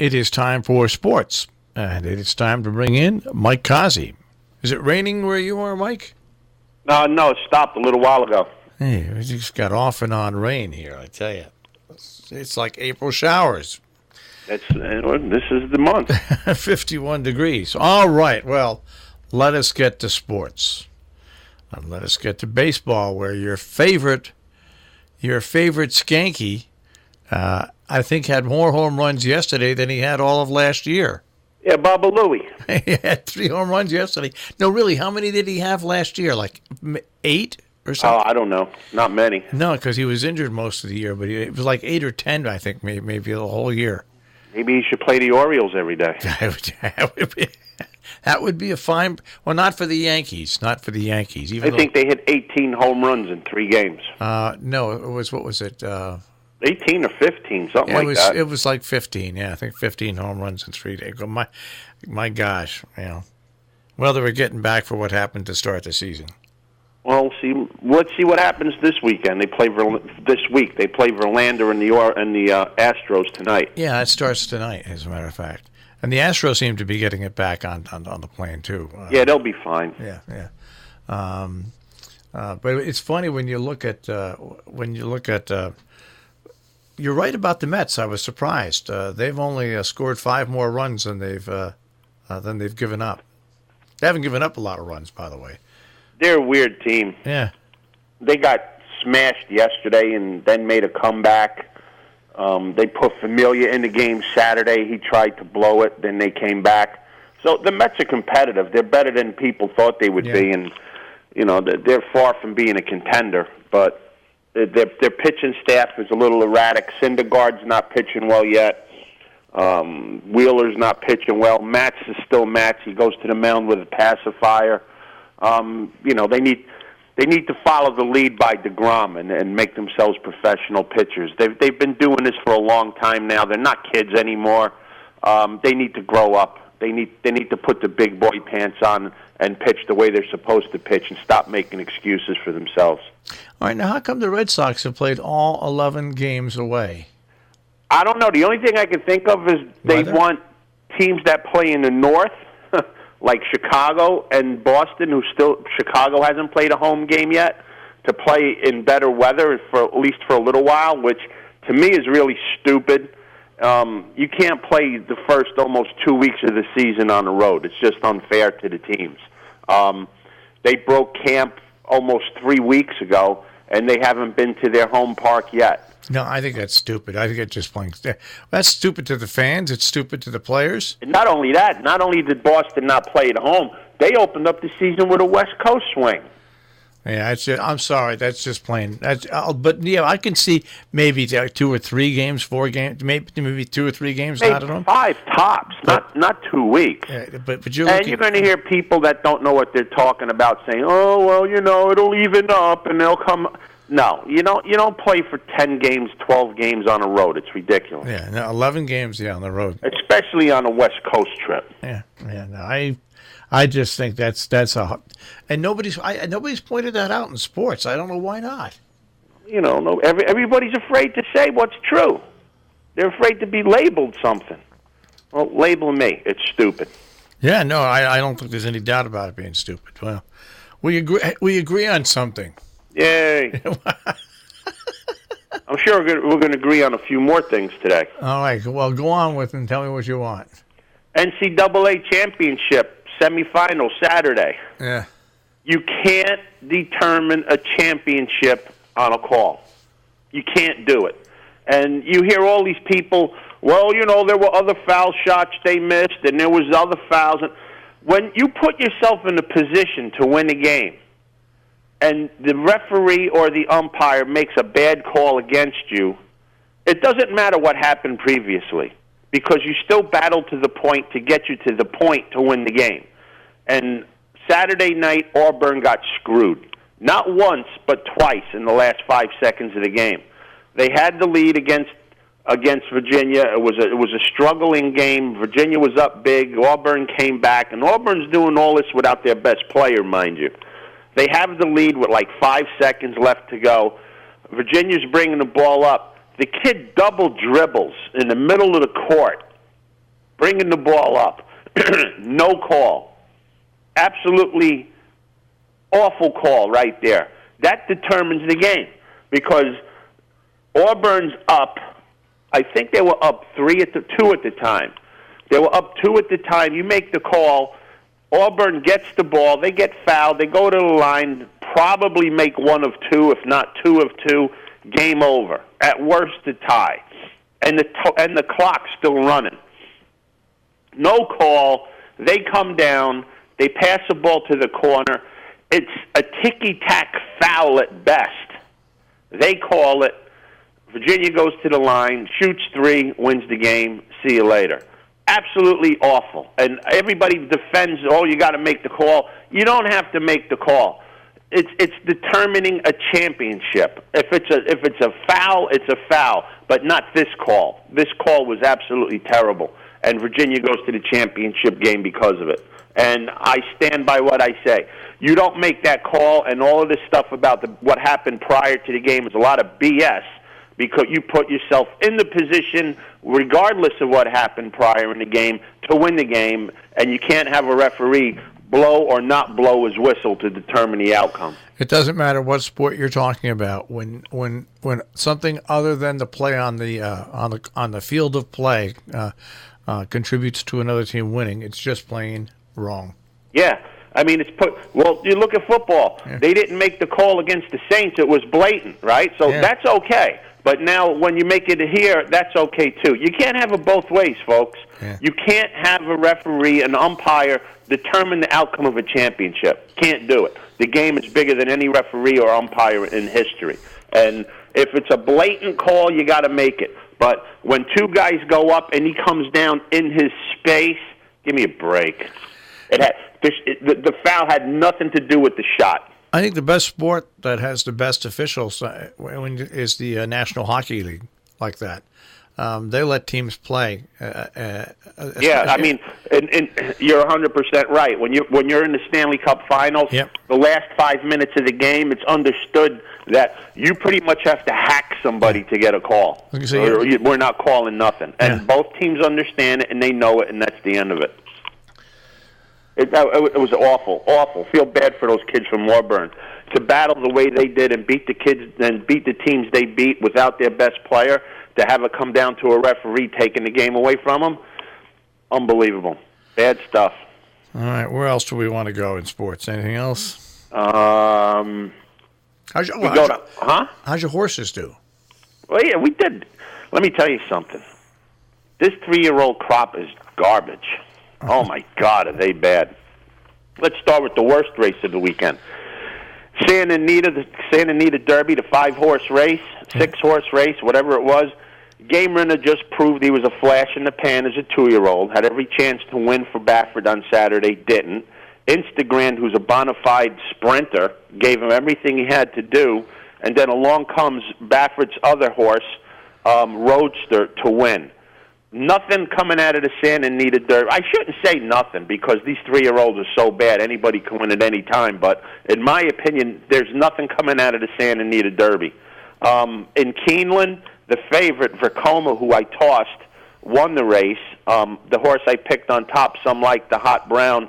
It is time for sports, and it is time to bring in Mike Cozzi. Is it raining where you are, Mike? No, it stopped a little while ago. Hey, we just got off and on rain here, I tell you. It's like April showers. This is the month. 51 degrees. All right, well, let us get to sports. And let us get to baseball, where your favorite Skanky, I think, had more home runs yesterday than he had all of last year. Yeah, Baba Louie. He had 3 home runs yesterday. No, really, how many did he have last year? Like 8 or something? Oh, I don't know. Not many. No, because he was injured most of the year, but it was like 8 or 10, I think, maybe the whole year. Maybe he should play the Orioles every day. That would be a fine. Well, not for the Yankees. Not for the Yankees. I think they hit 18 home runs in 3 games. No, it was, what was it? 18 or 15, something like that. It was like 15. Yeah, I think 15 home runs in 3 days. My gosh, you know. Well, they were getting back for what happened to start the season. Well, let's see what happens this weekend. They play this week. They play Verlander and the Astros tonight. Yeah, it starts tonight, as a matter of fact. And the Astros seem to be getting it back on the plane too. Yeah, they'll be fine. Yeah. But it's funny when you look at you're right about the Mets. I was surprised. They've only scored 5 more runs than they've given up. They haven't given up a lot of runs, by the way. They're a weird team. Yeah. They got smashed yesterday and then made a comeback. They put Familia in the game Saturday. He tried to blow it. Then they came back. So the Mets are competitive. They're better than people thought they would be, and they're far from being a contender. But their pitching staff is a little erratic. Syndergaard's not pitching well yet. Wheeler's not pitching well. Matz is still Matz. He goes to the mound with a pacifier. They need to follow the lead by DeGrom and make themselves professional pitchers. They've been doing this for a long time now. They're not kids anymore. They need to grow up. They need to put the big boy pants on and pitch the way they're supposed to pitch and stop making excuses for themselves. All right, now how come the Red Sox have played all 11 games away? I don't know. The only thing I can think of is they want teams that play in the North, like Chicago and Boston, Chicago hasn't played a home game yet, to play in better weather at least for a little while, which to me is really stupid. You can't play the first almost 2 weeks of the season on the road. It's just unfair to the teams. They broke camp almost 3 weeks ago, and they haven't been to their home park yet. No, I think that's stupid. I think it's just plain. That's stupid to the fans. It's stupid to the players. And not only that, not only did Boston not play at home, they opened up the season with a West Coast swing. Yeah, I'm sorry. That's just plain. But yeah, I can see maybe 2 or 3 games, 4 games, maybe 2 or 3 games. Maybe not at home. 5 tops, not 2 weeks. Yeah, but you're going to hear people that don't know what they're talking about saying, "Oh, well, it'll even up and they'll come." No, you don't play for 10 games, 12 games on the road. It's ridiculous. Yeah, no, 11 games, on the road. Especially on a West Coast trip. Yeah. No, I just think that's and nobody's pointed that out in sports. I don't know why not. Everybody's afraid to say what's true. They're afraid to be labeled something. Well, label me. It's stupid. Yeah, no, I don't think there's any doubt about it being stupid. Well, we agree on something. Yay. I'm sure we're going to agree on a few more things today. All right. Well, go on with and tell me what you want. NCAA championship semifinal Saturday. Yeah. You can't determine a championship on a call. You can't do it. And you hear all these people, well, there were other foul shots they missed and there was other fouls. When you put yourself in a position to win a game, and the referee or the umpire makes a bad call against you, it doesn't matter what happened previously because you still battle to the point to get you to the point to win the game. And Saturday night, Auburn got screwed. Not once, but twice in the last 5 seconds of the game. They had the lead against Virginia. It was a struggling game. Virginia was up big. Auburn came back, and Auburn's doing all this without their best player, mind you. They have the lead with like 5 seconds left to go. Virginia's bringing the ball up. The kid double dribbles in the middle of the court bringing the ball up, no call. Absolutely awful call right there. That determines the game because Auburn's up. I think they were up 2 at the time. They were up 2 at the time. You make the call. Auburn gets the ball. They get fouled. They go to the line, probably make 1 of 2, if not 2 of 2. Game over. At worst, a tie. And the clock's still running. No call. They come down. They pass the ball to the corner. It's a ticky-tack foul at best. They call it. Virginia goes to the line, shoots 3, wins the game. See you later. Absolutely awful. And everybody defends, oh, you got to make the call. You don't have to make the call. It's determining a championship. If it's a foul, it's a foul, but not this call. This call was absolutely terrible, and Virginia goes to the championship game because of it. And I stand by what I say. You don't make that call, and all of this stuff about what happened prior to the game is a lot of BS, because you put yourself in the position, regardless of what happened prior in the game, to win the game, and you can't have a referee blow or not blow his whistle to determine the outcome. It doesn't matter what sport you're talking about. When something other than the play on the field of play contributes to another team winning, it's just plain wrong. Yeah. I mean, well, you look at football. Yeah. They didn't make the call against the Saints. It was blatant, right? So that's okay. But now when you make it here, that's okay, too. You can't have it both ways, folks. Yeah. You can't have a referee, an umpire, determine the outcome of a championship. Can't do it. The game is bigger than any referee or umpire in history. And if it's a blatant call, you got to make it. But when 2 guys go up and he comes down in his space, give me a break. The foul had nothing to do with the shot. I think the best sport that has the best officials is the National Hockey League, like that. They let teams play. I mean, and you're 100% right. When you're in the Stanley Cup Finals, the last 5 minutes of the game, it's understood that you pretty much have to hack somebody to get a call. We're not calling nothing. And both teams understand it, and they know it, and that's the end of it. It was awful, awful. Feel bad for those kids from Auburn to battle the way they did and beat the kids and beat the teams they beat without their best player. To have it come down to a referee taking the game away from them, unbelievable. Bad stuff. All right, where else do we want to go in sports? Anything else? How's your horses do? Well, yeah, we did. Let me tell you something. This 3-year-old crop is garbage. Oh, my God, are they bad. Let's start with the worst race of the weekend. Santa Anita Derby, the 5-horse race, 6-horse race, whatever it was. GameVirginia just proved he was a flash in the pan as a 2-year-old, had every chance to win for Baffert on Saturday, didn't. Instagram, who's a bona fide sprinter, gave him everything he had to do, and then along comes Baffert's other horse, Roadster, to win. Nothing coming out of the Santa Anita Derby. I shouldn't say nothing because these 3-year-olds are so bad. Anybody can win at any time. But in my opinion, there's nothing coming out of the Santa Anita Derby. In Keeneland, the favorite, Vekoma, who I tossed, won the race. The horse I picked on top, some like the Hot Brown,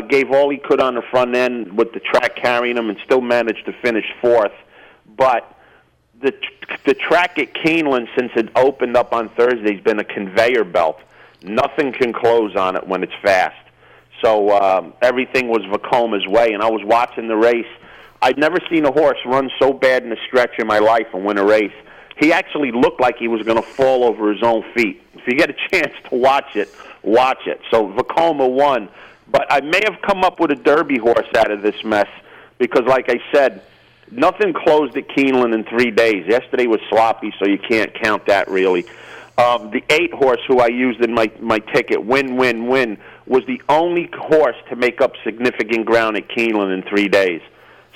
gave all he could on the front end with the track carrying him and still managed to finish 4th. But the track at Keeneland, since it opened up on Thursday, has been a conveyor belt. Nothing can close on it when it's fast. So everything was Vekoma's way, and I was watching the race. I'd never seen a horse run so bad in a stretch in my life and win a race. He actually looked like he was going to fall over his own feet. If you get a chance to watch it, watch it. So Vekoma won. But I may have come up with a Derby horse out of this mess because, like I said, nothing closed at Keeneland in 3 days. Yesterday was sloppy, so you can't count that really. The 8-horse who I used in my ticket, Win, was the only horse to make up significant ground at Keeneland in 3 days.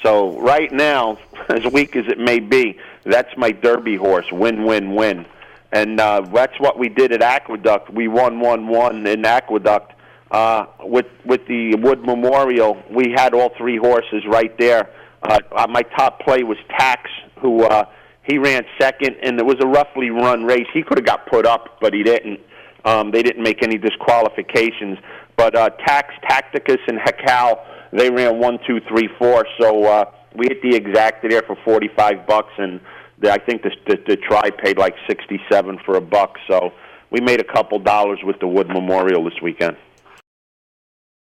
So right now, as weak as it may be, that's my Derby horse, Win. And that's what we did at Aqueduct. We won in Aqueduct. With the Wood Memorial, we had all 3 horses right there. My top play was Tax, who he ran second, and it was a roughly run race. He could have got put up, but he didn't. They didn't make any disqualifications. But Tacticus and Hekal, they ran 1, 2, 3, 4. So we hit the exacta there for $45, and I think the try paid like $67 for $1. So we made a couple dollars with the Wood Memorial this weekend.